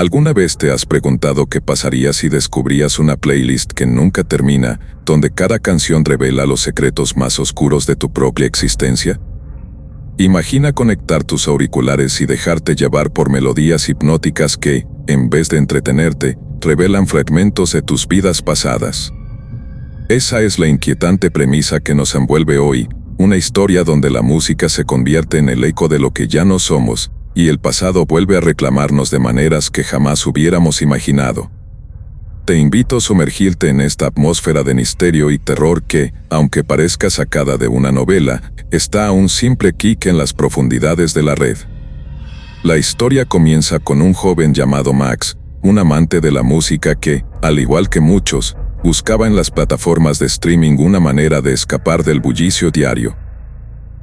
¿Alguna vez te has preguntado qué pasaría si descubrías una playlist que nunca termina, donde cada canción revela los secretos más oscuros de tu propia existencia? Imagina conectar tus auriculares y dejarte llevar por melodías hipnóticas que, en vez de entretenerte, revelan fragmentos de tus vidas pasadas. Esa es la inquietante premisa que nos envuelve hoy, una historia donde la música se convierte en el eco de lo que ya no somos, y el pasado vuelve a reclamarnos de maneras que jamás hubiéramos imaginado. Te invito a sumergirte en esta atmósfera de misterio y terror que, aunque parezca sacada de una novela, está a un simple clic en las profundidades de la red. La historia comienza con un joven llamado Max, un amante de la música que, al igual que muchos, buscaba en las plataformas de streaming una manera de escapar del bullicio diario.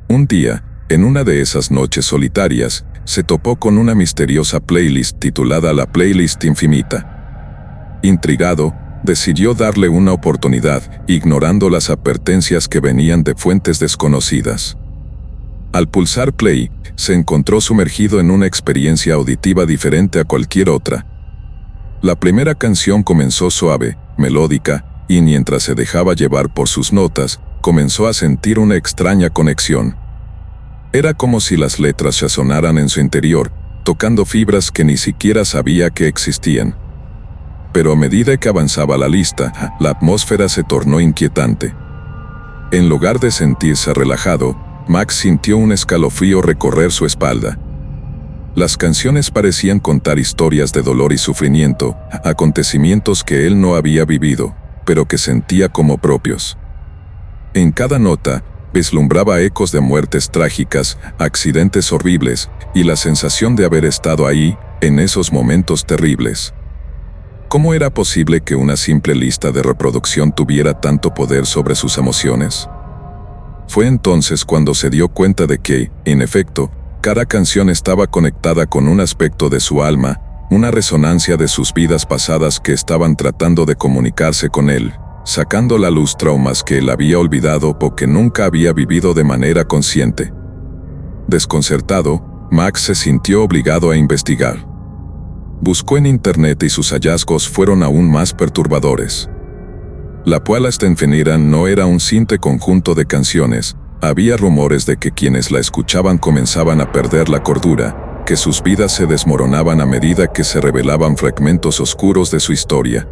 Un día, en una de esas noches solitarias, se topó con una misteriosa playlist titulada La Playlist Infinita. Intrigado, decidió darle una oportunidad, ignorando las advertencias que venían de fuentes desconocidas. Al pulsar play, se encontró sumergido en una experiencia auditiva diferente a cualquier otra. La primera canción comenzó suave, melódica, y mientras se dejaba llevar por sus notas, comenzó a sentir una extraña conexión. Era como si las letras resonaran en su interior, tocando fibras que ni siquiera sabía que existían. Pero a medida que avanzaba la lista, la atmósfera se tornó inquietante. En lugar de sentirse relajado, Max sintió un escalofrío recorrer su espalda. Las canciones parecían contar historias de dolor y sufrimiento, acontecimientos que él no había vivido, pero que sentía como propios. En cada nota, vislumbraba ecos de muertes trágicas, accidentes horribles, y la sensación de haber estado ahí, en esos momentos terribles. ¿Cómo era posible que una simple lista de reproducción tuviera tanto poder sobre sus emociones? Fue entonces cuando se dio cuenta de que, en efecto, cada canción estaba conectada con un aspecto de su alma, una resonancia de sus vidas pasadas que estaban tratando de comunicarse con él, sacando a la luz traumas que él había olvidado o que nunca había vivido de manera consciente. Desconcertado, Max se sintió obligado a investigar. Buscó en internet y sus hallazgos fueron aún más perturbadores. La Playlist Infinita no era un simple conjunto de canciones, había rumores de que quienes la escuchaban comenzaban a perder la cordura, que sus vidas se desmoronaban a medida que se revelaban fragmentos oscuros de su historia.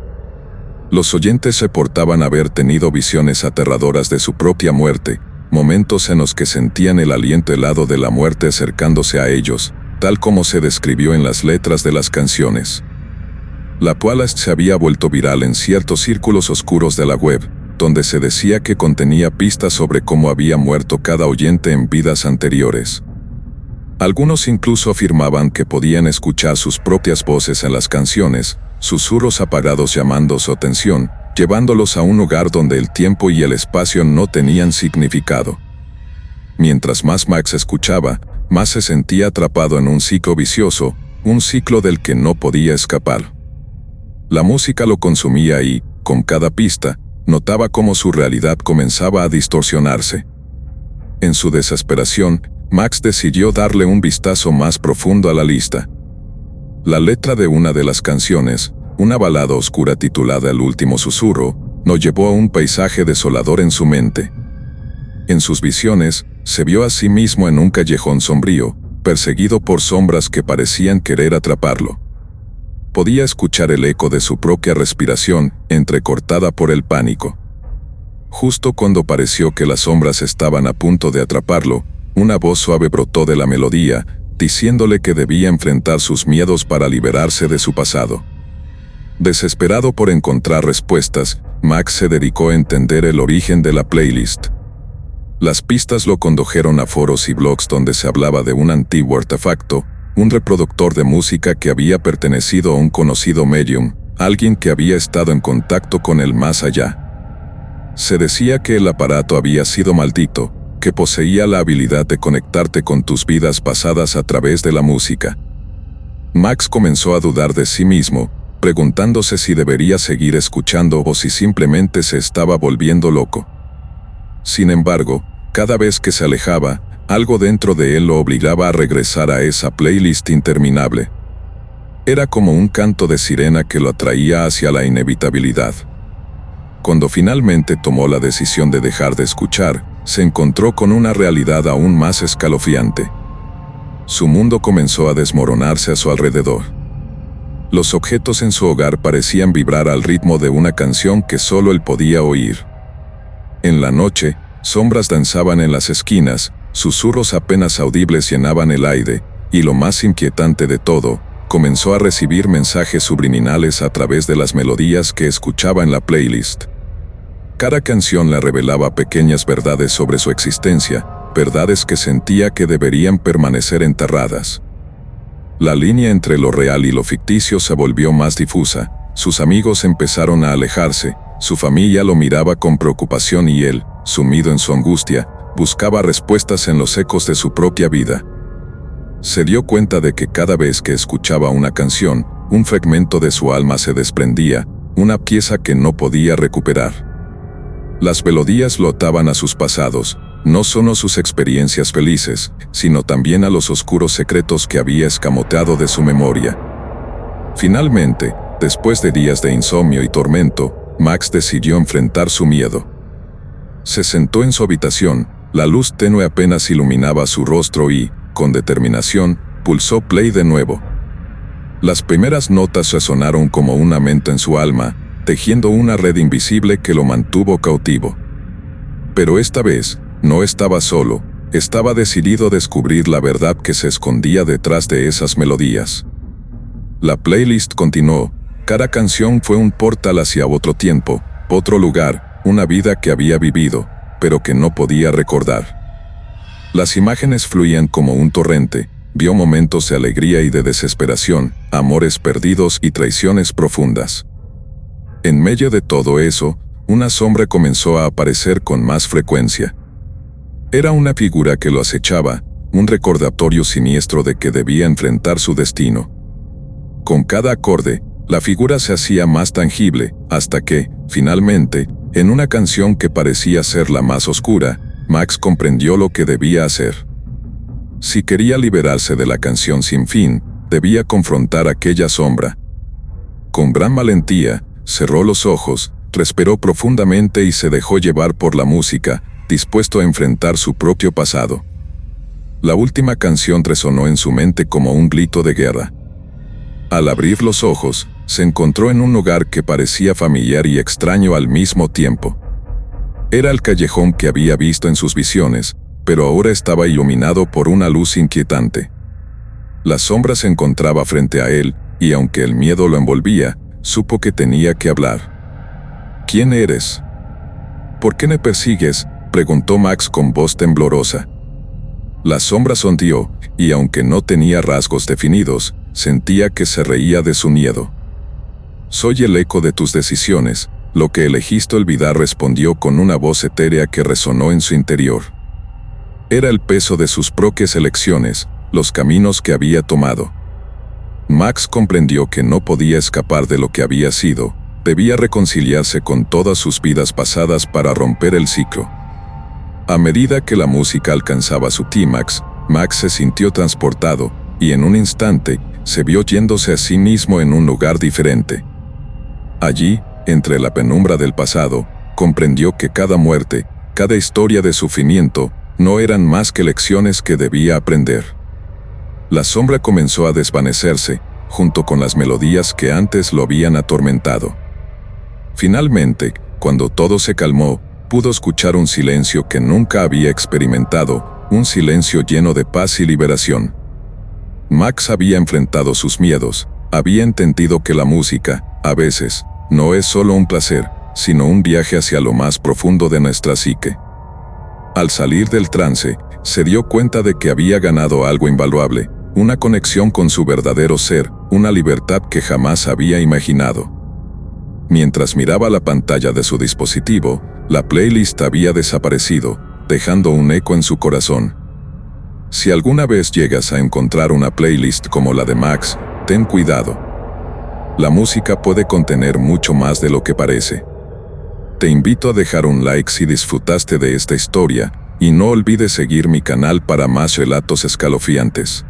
Los oyentes reportaban haber tenido visiones aterradoras de su propia muerte, momentos en los que sentían el aliento helado de la muerte acercándose a ellos, tal como se describió en las letras de las canciones. La playlist se había vuelto viral en ciertos círculos oscuros de la web, donde se decía que contenía pistas sobre cómo había muerto cada oyente en vidas anteriores. Algunos incluso afirmaban que podían escuchar sus propias voces en las canciones, susurros apagados llamando su atención, llevándolos a un lugar donde el tiempo y el espacio no tenían significado. Mientras más Max escuchaba, más se sentía atrapado en un ciclo vicioso, un ciclo del que no podía escapar. La música lo consumía y, con cada pista, notaba cómo su realidad comenzaba a distorsionarse. En su desesperación, Max decidió darle un vistazo más profundo a la lista. La letra de una de las canciones, una balada oscura titulada El último susurro, lo llevó a un paisaje desolador en su mente. En sus visiones, se vio a sí mismo en un callejón sombrío, perseguido por sombras que parecían querer atraparlo. Podía escuchar el eco de su propia respiración, entrecortada por el pánico. Justo cuando pareció que las sombras estaban a punto de atraparlo, una voz suave brotó de la melodía, diciéndole que debía enfrentar sus miedos para liberarse de su pasado. Desesperado por encontrar respuestas, Max se dedicó a entender el origen de la playlist. Las pistas lo condujeron a foros y blogs donde se hablaba de un antiguo artefacto, un reproductor de música que había pertenecido a un conocido medium, alguien que había estado en contacto con el más allá. Se decía que el aparato había sido maldito, que poseía la habilidad de conectarte con tus vidas pasadas a través de la música. Max comenzó a dudar de sí mismo, preguntándose si debería seguir escuchando o si simplemente se estaba volviendo loco. Sin embargo, cada vez que se alejaba, algo dentro de él lo obligaba a regresar a esa playlist interminable. Era como un canto de sirena que lo atraía hacia la inevitabilidad. Cuando finalmente tomó la decisión de dejar de escuchar, se encontró con una realidad aún más escalofriante. Su mundo comenzó a desmoronarse a su alrededor. Los objetos en su hogar parecían vibrar al ritmo de una canción que solo él podía oír. En la noche, sombras danzaban en las esquinas, susurros apenas audibles llenaban el aire, y lo más inquietante de todo, comenzó a recibir mensajes subliminales a través de las melodías que escuchaba en la playlist. Cada canción le revelaba pequeñas verdades sobre su existencia, verdades que sentía que deberían permanecer enterradas. La línea entre lo real y lo ficticio se volvió más difusa, sus amigos empezaron a alejarse, su familia lo miraba con preocupación y él, sumido en su angustia, buscaba respuestas en los ecos de su propia vida. Se dio cuenta de que cada vez que escuchaba una canción, un fragmento de su alma se desprendía, una pieza que no podía recuperar. Las melodías lo ataban a sus pasados, no solo sus experiencias felices, sino también a los oscuros secretos que había escamoteado de su memoria. Finalmente, después de días de insomnio y tormento, Max decidió enfrentar su miedo. Se sentó en su habitación, la luz tenue apenas iluminaba su rostro y, con determinación, pulsó play de nuevo. Las primeras notas resonaron como una menta en su alma, tejiendo una red invisible que lo mantuvo cautivo. Pero esta vez, no estaba solo, estaba decidido a descubrir la verdad que se escondía detrás de esas melodías. La playlist continuó, cada canción fue un portal hacia otro tiempo, otro lugar, una vida que había vivido, pero que no podía recordar. Las imágenes fluían como un torrente, vio momentos de alegría y de desesperación, amores perdidos y traiciones profundas. En medio de todo eso, una sombra comenzó a aparecer con más frecuencia. Era una figura que lo acechaba, un recordatorio siniestro de que debía enfrentar su destino. Con cada acorde, la figura se hacía más tangible, hasta que, finalmente, en una canción que parecía ser la más oscura, Max comprendió lo que debía hacer. Si quería liberarse de la canción sin fin, debía confrontar aquella sombra. Con gran valentía, cerró los ojos, respiró profundamente y se dejó llevar por la música, dispuesto a enfrentar su propio pasado. La última canción resonó en su mente como un grito de guerra. Al abrir los ojos, se encontró en un lugar que parecía familiar y extraño al mismo tiempo. Era el callejón que había visto en sus visiones, pero ahora estaba iluminado por una luz inquietante. La sombra se encontraba frente a él, y aunque el miedo lo envolvía, supo que tenía que hablar. ¿Quién eres? ¿Por qué me persigues?, preguntó Max con voz temblorosa. La sombra sonrió, y aunque no tenía rasgos definidos, sentía que se reía de su miedo. Soy el eco de tus decisiones, lo que elegiste olvidar, respondió con una voz etérea que resonó en su interior. Era el peso de sus propias elecciones, los caminos que había tomado. Max comprendió que no podía escapar de lo que había sido, debía reconciliarse con todas sus vidas pasadas para romper el ciclo. A medida que la música alcanzaba su clímax, Max se sintió transportado, y en un instante, se vio yéndose a sí mismo en un lugar diferente. Allí, entre la penumbra del pasado, comprendió que cada muerte, cada historia de sufrimiento, no eran más que lecciones que debía aprender. La sombra comenzó a desvanecerse, junto con las melodías que antes lo habían atormentado. Finalmente, cuando todo se calmó, pudo escuchar un silencio que nunca había experimentado, un silencio lleno de paz y liberación. Max había enfrentado sus miedos, había entendido que la música, a veces, no es solo un placer, sino un viaje hacia lo más profundo de nuestra psique. Al salir del trance, se dio cuenta de que había ganado algo invaluable, una conexión con su verdadero ser, una libertad que jamás había imaginado. Mientras miraba la pantalla de su dispositivo, la playlist había desaparecido, dejando un eco en su corazón. Si alguna vez llegas a encontrar una playlist como la de Max, ten cuidado. La música puede contener mucho más de lo que parece. Te invito a dejar un like si disfrutaste de esta historia, y no olvides seguir mi canal para más relatos escalofriantes.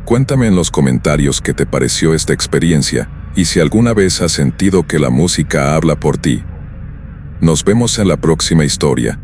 Cuéntame en los comentarios qué te pareció esta experiencia y si alguna vez has sentido que la música habla por ti. Nos vemos en la próxima historia.